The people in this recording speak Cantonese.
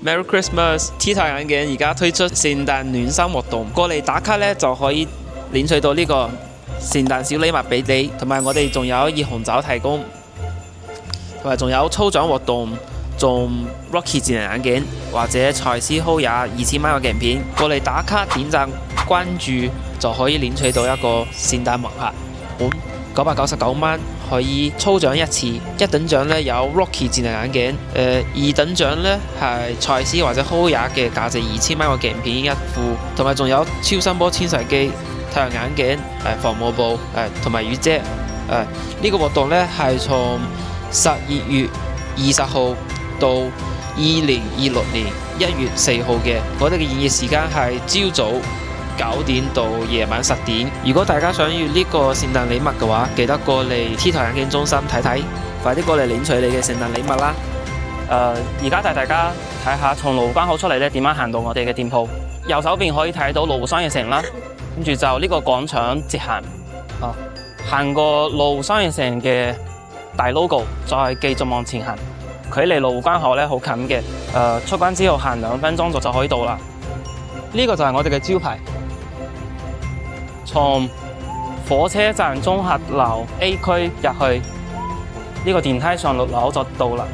Merry Christmas！T 台眼鏡而家推出聖誕暖心活動，過嚟打卡呢就可以領取到呢個聖誕小禮物俾你，同埋我哋仲有熱紅酒提供，同埋仲有抽獎活動，中 Rocky 智能眼鏡或者蔡司好也2000蚊嘅鏡片，過嚟打卡點讚關注就可以領取到一個聖誕盲盒本，999蚊可以抽獎一次。一等獎呢有 Rocky 智能眼鏡，二等獎呢係蔡司或者好也嘅價值2000蚊嘅鏡片一副，同埋仲有超聲波纖細機、太陽眼鏡、防霧布同埋雨遮。呢個活動呢係從12月20號到2026年1月4號嘅，我哋嘅營業時間係朝早9點到夜晚10點。如果大家想要呢個聖誕禮物嘅話，記得過嚟 T 台眼鏡中心睇睇，快啲過嚟領取你嘅聖誕禮物啦！而家帶大家睇下從羅湖關口出嚟咧點樣行到我哋嘅店鋪。右手邊可以睇到羅湖商業城啦，跟住就呢個廣場直行，行過羅湖商業城嘅大 logo， 再繼續往前行，距離羅湖關口咧好近嘅。出關之後行2分鐘就可以到啦。呢個就係我哋嘅招牌，從火車站綜合樓 A 區入去，呢個電梯上6樓就到啦。